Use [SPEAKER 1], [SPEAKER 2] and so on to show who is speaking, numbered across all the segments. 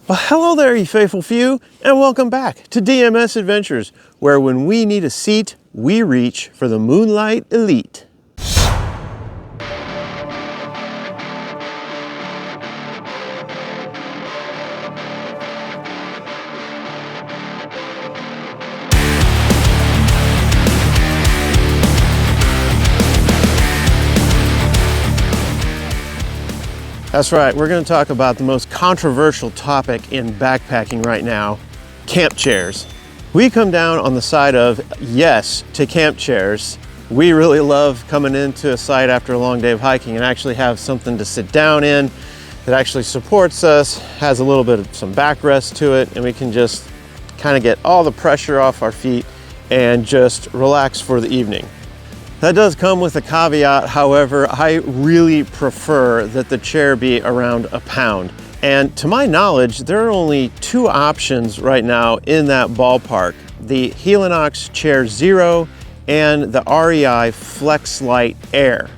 [SPEAKER 1] Well, hello there, you faithful few, and welcome back to DMS Adventures, where when we need a seat, we reach for the Moonlite Elite. That's right, we're going to talk about the most controversial topic in backpacking right now, camp chairs. We come down on the side of yes to camp chairs. We really love coming into a site after a long day of hiking and actually have something to sit down in that actually supports us, has a little bit of some backrest to it, and we can just kind of get all the pressure off our feet and just relax for the evening. That does come with a caveat, however, I really prefer that the chair be around a pound. And to my knowledge, there are only two options right now in that ballpark. The Helinox Chair Zero and the REI Flexlight Air.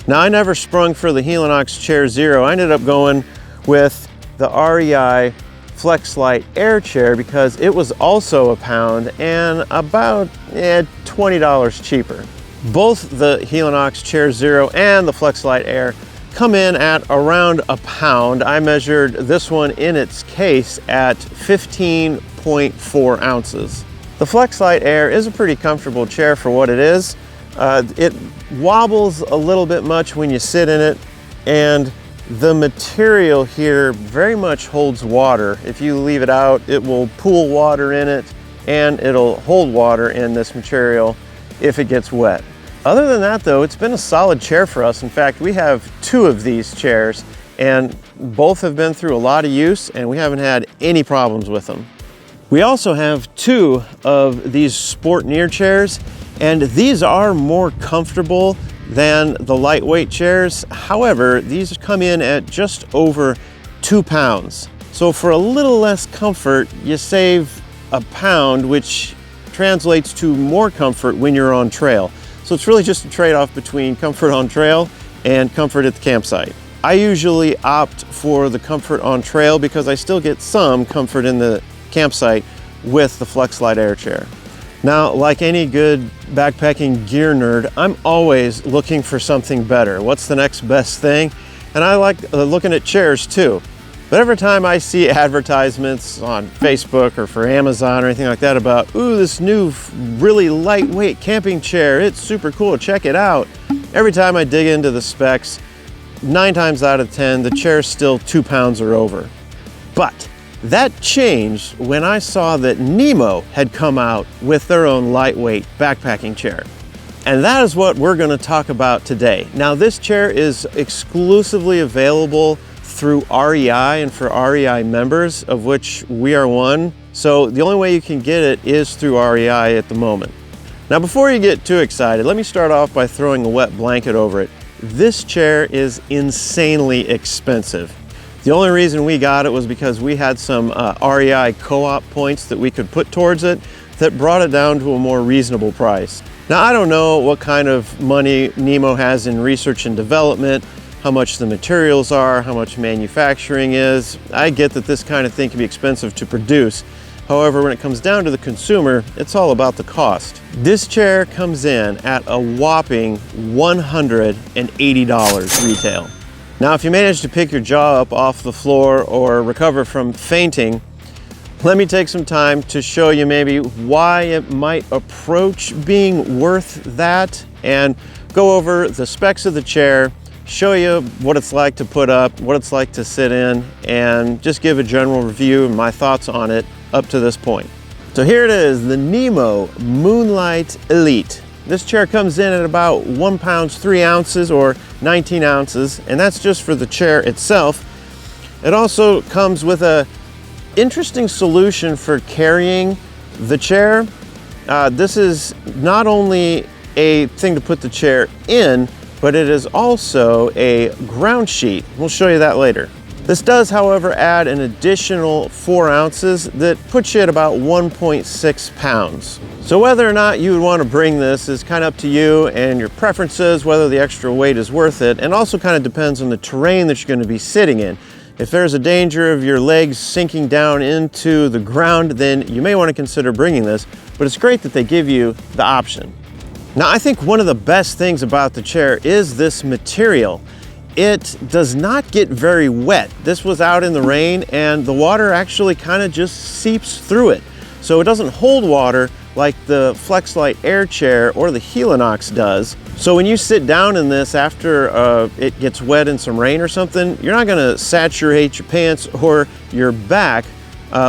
[SPEAKER 1] Now, I never sprung for the Helinox Chair Zero. I ended up going with the REI Flexlight Air chair because it was also a pound and about $20 cheaper. Both the Helinox Chair Zero and the Flexlight Air come in at around a pound. I measured this one in its case at 15.4 ounces. The Flexlight Air is a pretty comfortable chair for what it is. It wobbles a little bit much when you sit in it, and the material here very much holds water. If you leave it out, it will pool water in it, and it'll hold water in this material if it gets wet. Other than that though, it's been a solid chair for us. In fact, we have two of these chairs and both have been through a lot of use and we haven't had any problems with them. We also have two of these Sportneer chairs, and these are more comfortable than the lightweight chairs. However, these come in at just over 2 pounds. So for a little less comfort, you save a pound, which translates to more comfort when you're on trail. So it's really just a trade-off between comfort on trail and comfort at the campsite. I usually opt for the comfort on trail because I still get some comfort in the campsite with the Flexlight Air chair. Now, like any good backpacking gear nerd, I'm always looking for something better. What's the next best thing? And I like looking at chairs too. But every time I see advertisements on Facebook or for Amazon or anything like that about, ooh, this new really lightweight camping chair, it's super cool, check it out. Every time I dig into the specs, 9 times out of 10, the chair's still 2 pounds or over. But that changed when I saw that NEMO had come out with their own lightweight backpacking chair. And that is what we're gonna talk about today. Now, this chair is exclusively available through REI and for REI members, of which we are one. So the only way you can get it is through REI at the moment. Now, before you get too excited, let me start off by throwing a wet blanket over it. This chair is insanely expensive. The only reason we got it was because we had some REI Co-op points that we could put towards it that brought it down to a more reasonable price. Now, I don't know what kind of money NEMO has in research and development, how much the materials are, how much manufacturing is. I get that this kind of thing can be expensive to produce. However, when it comes down to the consumer, it's all about the cost. This chair comes in at a whopping $180 retail. Now, if you manage to pick your jaw up off the floor or recover from fainting, let me take some time to show you maybe why it might approach being worth that and go over the specs of the chair, show you what it's like to put up, what it's like to sit in, and just give a general review and my thoughts on it up to this point. So here it is, the NEMO Moonlite Elite. This chair comes in at about 1 pound 3 ounces or 19 ounces, and that's just for the chair itself. It also comes with a interesting solution for carrying the chair. This is not only a thing to put the chair in, but it is also a ground sheet. We'll show you that later. This does, however, add an additional 4 ounces that puts you at about 1.6 pounds. So whether or not you would want to bring this is kind of up to you and your preferences, whether the extra weight is worth it, and also kind of depends on the terrain that you're going to be sitting in. If there's a danger of your legs sinking down into the ground, then you may want to consider bringing this, but it's great that they give you the option. Now, I think one of the best things about the chair is this material. It does not get very wet. This was out in the rain and the water actually kind of just seeps through it. So it doesn't hold water like the Flexlight Air chair or the Helinox does. So when you sit down in this after it gets wet in some rain or something, you're not gonna saturate your pants or your back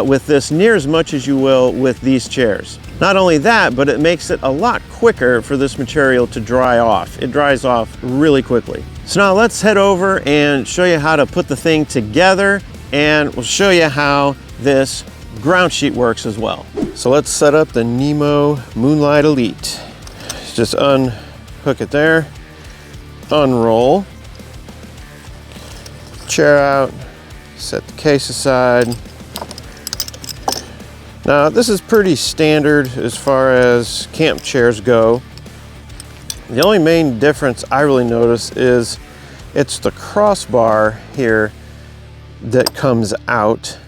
[SPEAKER 1] with this near as much as you will with these chairs. Not only that, but it makes it a lot quicker for this material to dry off. It dries off really quickly. So now let's head over and show you how to put the thing together, and we'll show you how this ground sheet works as well. So let's set up the NEMO Moonlite Elite. Just unhook it there, unroll, chair out, set the case aside. Now this is pretty standard as far as camp chairs go. The only main difference I really notice is it's the crossbar here that comes out,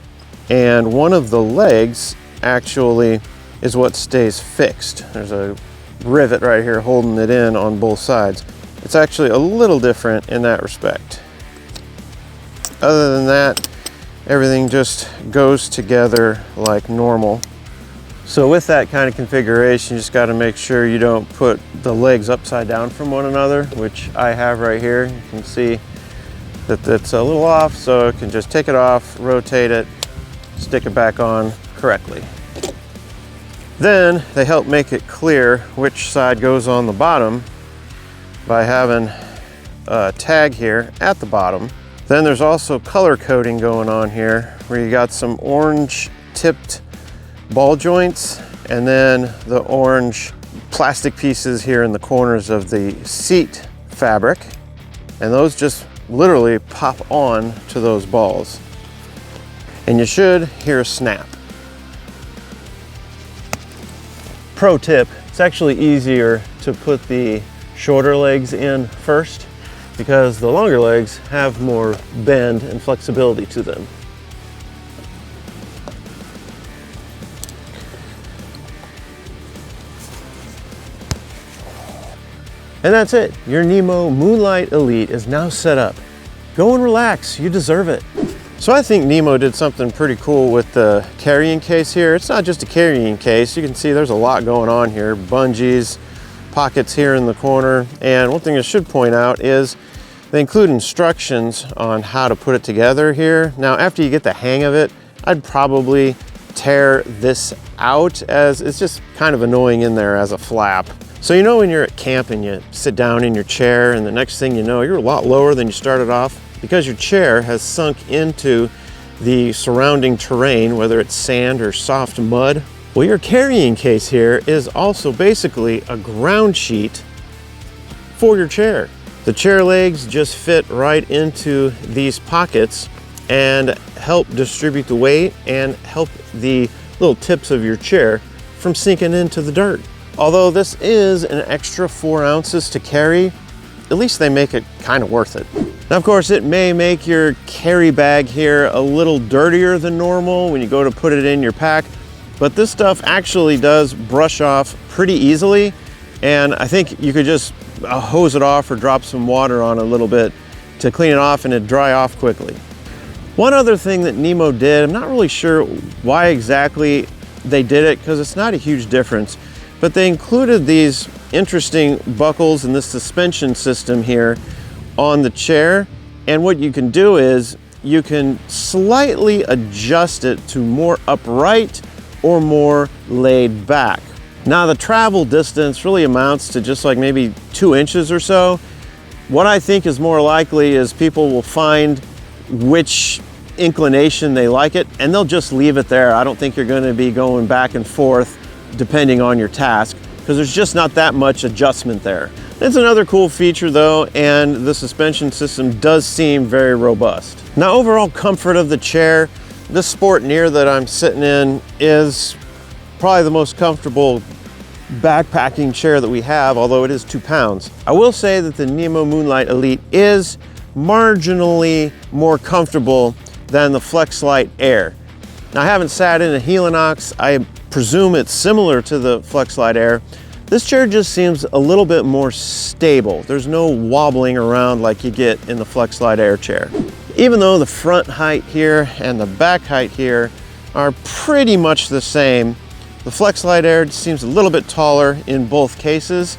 [SPEAKER 1] and one of the legs actually is what stays fixed. There's a rivet right here holding it in on both sides. It's actually a little different in that respect. Other than that, everything just goes together like normal. So with that kind of configuration, you just got to make sure you don't put the legs upside down from one another, which I have right here. You can see that it's a little off, so you can just take it off, rotate it, stick it back on correctly. Then they help make it clear which side goes on the bottom by having a tag here at the bottom. Then there's also color coding going on here, where you got some orange tipped ball joints and then the orange plastic pieces here in the corners of the seat fabric. And those just literally pop on to those balls. And you should hear a snap. Pro tip, it's actually easier to put the shorter legs in first, because the longer legs have more bend and flexibility to them. And that's it. Your NEMO Moonlite Elite is now set up. Go and relax, you deserve it. So I think NEMO did something pretty cool with the carrying case here. It's not just a carrying case. You can see there's a lot going on here. Bungees, pockets here in the corner. And one thing I should point out is they include instructions on how to put it together here. Now, after you get the hang of it, I'd probably tear this out, as it's just kind of annoying in there as a flap. So you know when you're at camp and you sit down in your chair and the next thing you know, you're a lot lower than you started off because your chair has sunk into the surrounding terrain, whether it's sand or soft mud. Well, your carrying case here is also basically a ground sheet for your chair. The chair legs just fit right into these pockets and help distribute the weight and help the little tips of your chair from sinking into the dirt. Although this is an extra 4 ounces to carry, at least they make it kind of worth it. Now, of course, it may make your carry bag here a little dirtier than normal when you go to put it in your pack, but this stuff actually does brush off pretty easily, and I think you could just hose it off or drop some water on a little bit to clean it off and it'd dry off quickly. One other thing that NEMO did, I'm not really sure why exactly they did it because it's not a huge difference, but they included these interesting buckles and this suspension system here on the chair. And what you can do is you can slightly adjust it to more upright or more laid back. Now the travel distance really amounts to just like maybe 2 inches or so. What I think is more likely is people will find which inclination they like it and they'll just leave it there. I don't think you're going to be going back and forth depending on your task, because there's just not that much adjustment there. It's another cool feature though, and the suspension system does seem very robust. Now, overall comfort of the chair, this Sportneer that I'm sitting in is probably the most comfortable backpacking chair that we have, although it is 2 pounds. I will say that the NEMO Moonlite Elite is marginally more comfortable than the Flexlight Air. Now, I haven't sat in a Helinox. I presume it's similar to the Flexlight Air. This chair just seems a little bit more stable. There's no wobbling around like you get in the Flexlight Air chair. Even though the front height here and the back height here are pretty much the same, the Flexlight Air seems a little bit taller in both cases,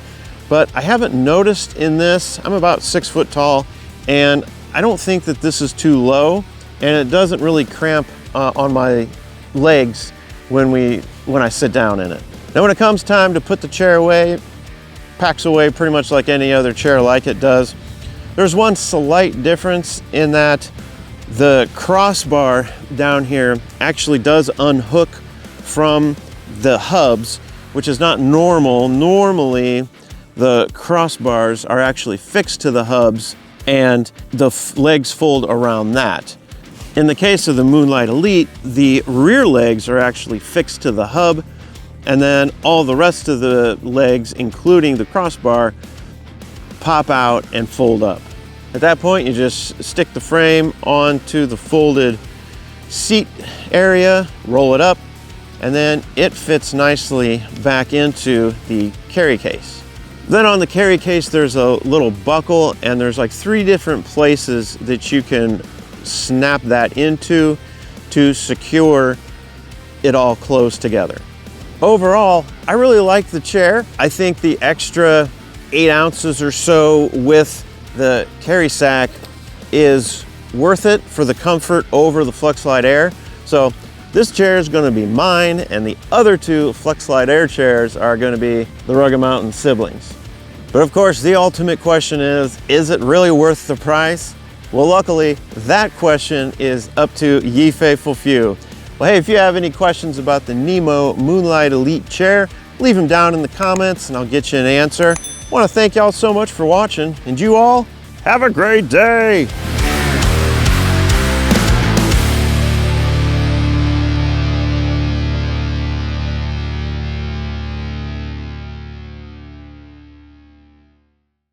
[SPEAKER 1] but I haven't noticed in this. I'm about 6 foot tall, and I don't think that this is too low, and it doesn't really cramp on my legs when I sit down in it. Now, when it comes time to put the chair away, packs away pretty much like any other chair like it does. There's one slight difference in that the crossbar down here actually does unhook from the hubs, which is not normal. Normally, the crossbars are actually fixed to the hubs and the legs fold around that. In the case of the Moonlite Elite, the rear legs are actually fixed to the hub, and then all the rest of the legs, including the crossbar, pop out and fold up. At that point, you just stick the frame onto the folded seat area, roll it up, and then it fits nicely back into the carry case. Then on the carry case, there's a little buckle, and there's like 3 different places that you can snap that into to secure it all closed together. Overall, I really like the chair. I think the extra 8 ounces or so with the carry sack is worth it for the comfort over the Flexlight Air. So this chair is going to be mine, and the other 2 Flexlight Air chairs are going to be the Rugged Mountain siblings. But of course, the ultimate question is it really worth the price? Well, luckily, that question is up to ye faithful few. Well, hey, if you have any questions about the NEMO Moonlite Elite chair, leave them down in the comments and I'll get you an answer. I want to thank y'all so much for watching, and you all have a great day.